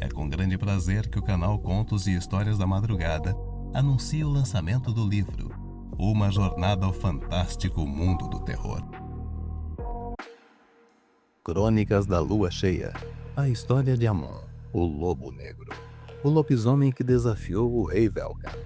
É com grande prazer que o canal Contos e Histórias da Madrugada anuncia o lançamento do livro Uma Jornada ao Fantástico Mundo do Terror. Crônicas da Lua Cheia. A história de Amon, o Lobo Negro. O lobisomem que desafiou o rei Velkan.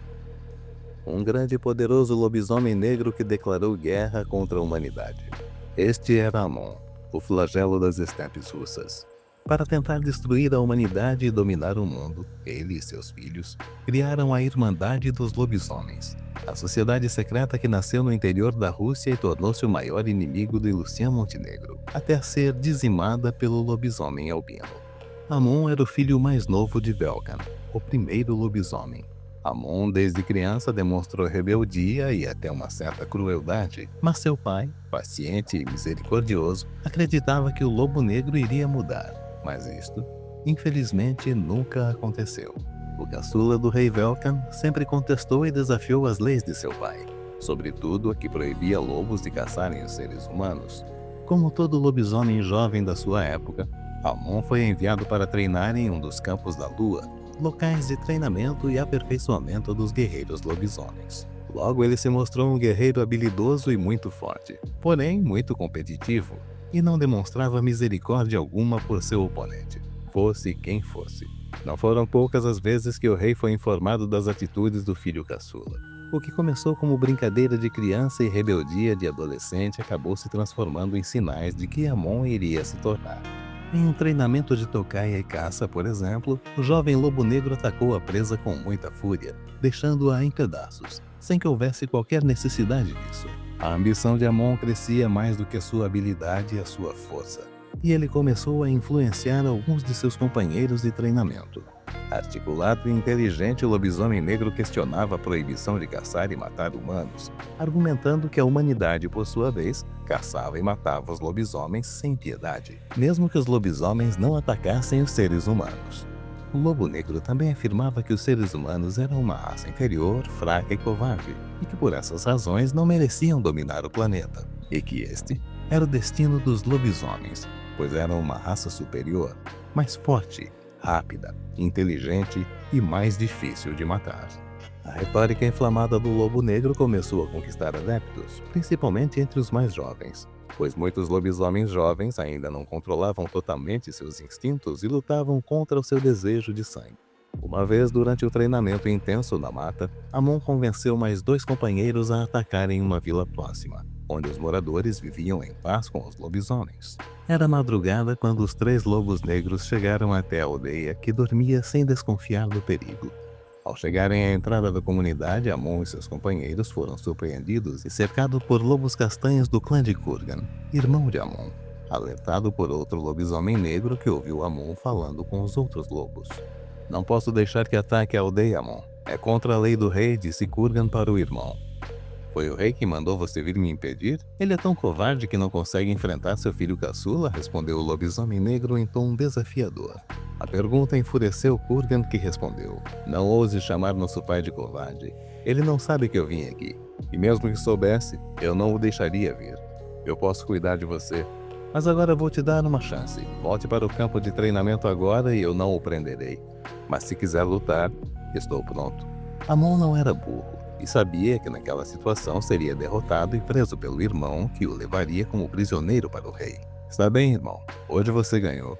Um grande e poderoso lobisomem negro que declarou guerra contra a humanidade. Este era Amon, o flagelo das estepes russas. Para tentar destruir a humanidade e dominar o mundo, ele e seus filhos criaram a Irmandade dos Lobisomens, a sociedade secreta que nasceu no interior da Rússia e tornou-se o maior inimigo de Lucian Montenegro, até ser dizimada pelo lobisomem albino. Amon era o filho mais novo de Velkan, o primeiro lobisomem. Amon, desde criança, demonstrou rebeldia e até uma certa crueldade, mas seu pai, paciente e misericordioso, acreditava que o lobo negro iria mudar. Mas isto, infelizmente, nunca aconteceu. O caçula do rei Velkan sempre contestou e desafiou as leis de seu pai, sobretudo a que proibia lobos de caçarem os seres humanos. Como todo lobisomem jovem da sua época, Amon foi enviado para treinar em um dos campos da lua, locais de treinamento e aperfeiçoamento dos guerreiros lobisomens. Logo ele se mostrou um guerreiro habilidoso e muito forte, porém muito competitivo, e não demonstrava misericórdia alguma por seu oponente, fosse quem fosse. Não foram poucas as vezes que o rei foi informado das atitudes do filho caçula. O que começou como brincadeira de criança e rebeldia de adolescente acabou se transformando em sinais de que Amon iria se tornar. Em um treinamento de tocaia e caça, por exemplo, o jovem lobo negro atacou a presa com muita fúria, deixando-a em pedaços, sem que houvesse qualquer necessidade disso. A ambição de Amon crescia mais do que a sua habilidade e a sua força, e ele começou a influenciar alguns de seus companheiros de treinamento. Articulado e inteligente, o lobisomem negro questionava a proibição de caçar e matar humanos, argumentando que a humanidade, por sua vez, caçava e matava os lobisomens sem piedade, mesmo que os lobisomens não atacassem os seres humanos. O lobo negro também afirmava que os seres humanos eram uma raça inferior, fraca e covarde, e que por essas razões não mereciam dominar o planeta, e que este era o destino dos lobisomens, pois eram uma raça superior, mais forte, rápida, inteligente e mais difícil de matar. A retórica inflamada do lobo negro começou a conquistar adeptos, principalmente entre os mais jovens, pois muitos lobisomens jovens ainda não controlavam totalmente seus instintos e lutavam contra o seu desejo de sangue. Uma vez, durante o treinamento intenso na mata, Amon convenceu mais 2 companheiros a atacarem uma vila próxima, onde os moradores viviam em paz com os lobisomens. Era madrugada quando os 3 lobos negros chegaram até a aldeia, que dormia sem desconfiar do perigo. Ao chegarem à entrada da comunidade, Amon e seus companheiros foram surpreendidos e cercados por lobos castanhos do clã de Kurgan, irmão de Amon, alertado por outro lobisomem negro que ouviu Amon falando com os outros lobos. "Não posso deixar que ataque a aldeia, Amon. É contra a lei do rei", disse Kurgan para o irmão. "Foi o rei que mandou você vir me impedir? Ele é tão covarde que não consegue enfrentar seu filho caçula?", respondeu o lobisomem negro em tom desafiador. A pergunta enfureceu Kurgan, que respondeu: "Não ouse chamar nosso pai de covarde. Ele não sabe que eu vim aqui. E mesmo que soubesse, eu não o deixaria vir. Eu posso cuidar de você. Mas agora vou te dar uma chance. Volte para o campo de treinamento agora e eu não o prenderei. Mas se quiser lutar, estou pronto." Amon não era burro e sabia que naquela situação seria derrotado e preso pelo irmão, que o levaria como prisioneiro para o rei. "Está bem, irmão. Hoje você ganhou.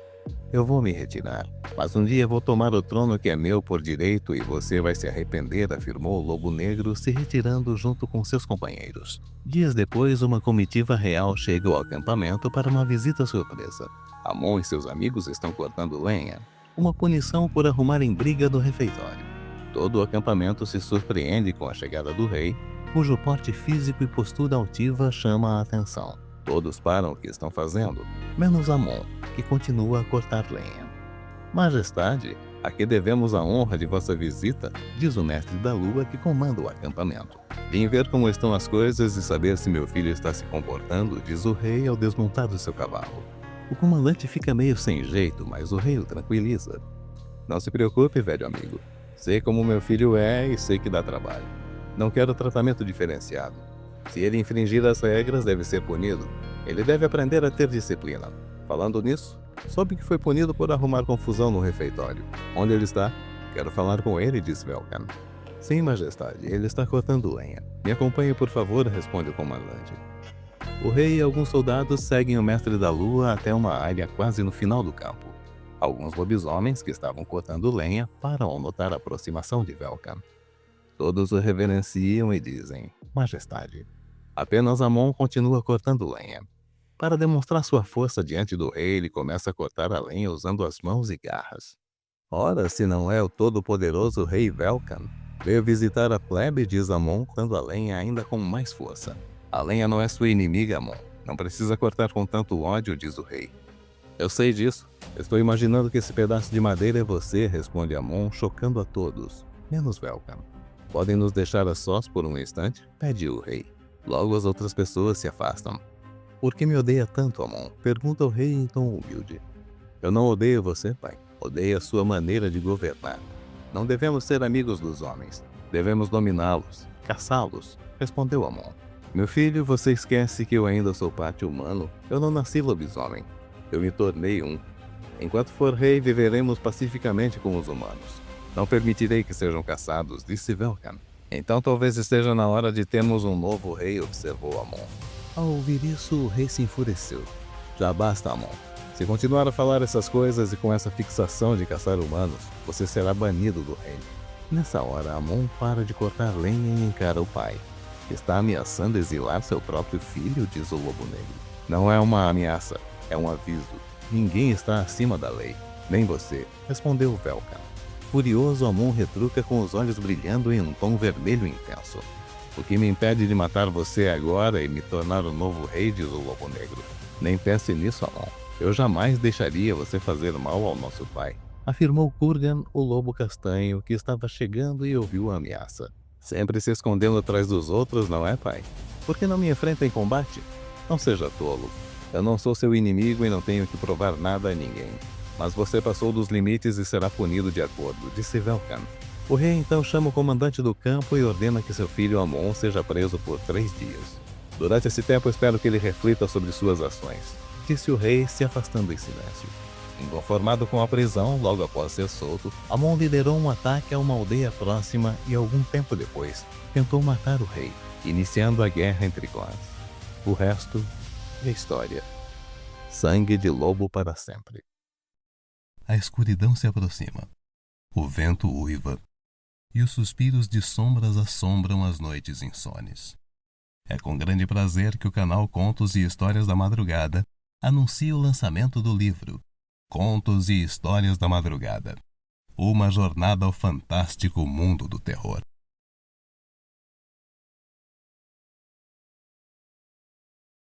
Eu vou me retirar, mas um dia vou tomar o trono que é meu por direito e você vai se arrepender", afirmou o lobo negro, se retirando junto com seus companheiros. Dias depois, uma comitiva real chega ao acampamento para uma visita surpresa. Amon e seus amigos estão cortando lenha, uma punição por arrumarem briga no refeitório. Todo o acampamento se surpreende com a chegada do rei, cujo porte físico e postura altiva chama a atenção. Todos param o que estão fazendo, menos Amon, que continua a cortar lenha. "Majestade, a que devemos a honra de vossa visita?", diz o mestre da lua, que comanda o acampamento. "Vim ver como estão as coisas e saber se meu filho está se comportando", diz o rei ao desmontar do seu cavalo. O comandante fica meio sem jeito, mas o rei o tranquiliza. "Não se preocupe, velho amigo. Sei como meu filho é e sei que dá trabalho. Não quero tratamento diferenciado. Se ele infringir as regras, deve ser punido. Ele deve aprender a ter disciplina. Falando nisso, Soube que foi punido por arrumar confusão no refeitório. Onde ele está? Quero falar com ele, disse Velkan. Sim, majestade, ele está cortando lenha. Me acompanhe, por favor, responde o comandante. O rei e alguns soldados seguem o mestre da lua até uma área quase no final do campo. Alguns lobisomens que estavam cortando lenha param ao notar a aproximação de Velkan. Todos o reverenciam e dizem, majestade. Apenas Amon continua cortando lenha. Para demonstrar sua força diante do rei, ele começa a cortar a lenha usando as mãos e garras. Ora, se não é o todo-poderoso rei Velkan, veio visitar a plebe, diz Amon, cortando a lenha ainda com mais força. A lenha não é sua inimiga, Amon. Não precisa cortar com tanto ódio, diz o rei. Eu sei disso. Estou imaginando que esse pedaço de madeira é você, responde Amon, chocando a todos, menos Velkan. Podem nos deixar a sós por um instante? Pede o rei. Logo as outras pessoas se afastam. Por que me odeia tanto, Amon? Pergunta o rei em tom humilde. Eu não odeio você, pai. Odeio a sua maneira de governar. Não devemos ser amigos dos homens. Devemos dominá-los, caçá-los, respondeu Amon. Meu filho, você esquece que eu ainda sou parte humano? Eu não nasci lobisomem. Eu me tornei um. Enquanto for rei, viveremos pacificamente com os humanos. Não permitirei que sejam caçados, disse Velkan. Então talvez esteja na hora de termos um novo rei, observou Amon. Ao ouvir isso, o rei se enfureceu. Já basta, Amon. Se continuar a falar essas coisas e com essa fixação de caçar humanos, você será banido do reino. Nessa hora, Amon para de cortar lenha e encara o pai. Está ameaçando exilar seu próprio filho, diz o lobo negro. Não é uma ameaça, é um aviso. Ninguém está acima da lei, nem você, respondeu Velkan. Furioso, Amon retruca com os olhos brilhando em um tom vermelho intenso. O que me impede de matar você agora e me tornar o novo rei, diz o lobo negro. Nem pense nisso, Amon. Eu jamais deixaria você fazer mal ao nosso pai, afirmou Kurgan, o lobo castanho, que estava chegando e ouviu a ameaça. Sempre se escondendo atrás dos outros, não é, pai? Por que não me enfrenta em combate? Não seja tolo. Eu não sou seu inimigo e não tenho que provar nada a ninguém. Mas você passou dos limites e será punido de acordo, disse Velkan. O rei então chama o comandante do campo e ordena que seu filho Amon seja preso por 3 dias. Durante esse tempo espero que ele reflita sobre suas ações, disse o rei, se afastando em silêncio. Inconformado com a prisão, logo após ser solto, Amon liderou um ataque a uma aldeia próxima e algum tempo depois tentou matar o rei, iniciando a guerra entre clãs. O resto é história. Sangue de lobo para sempre. A escuridão se aproxima. O vento uiva. E os suspiros de sombras assombram as noites insones. É com grande prazer que o canal Contos e Histórias da Madrugada anuncia o lançamento do livro Contos e Histórias da Madrugada. Uma jornada ao fantástico mundo do terror.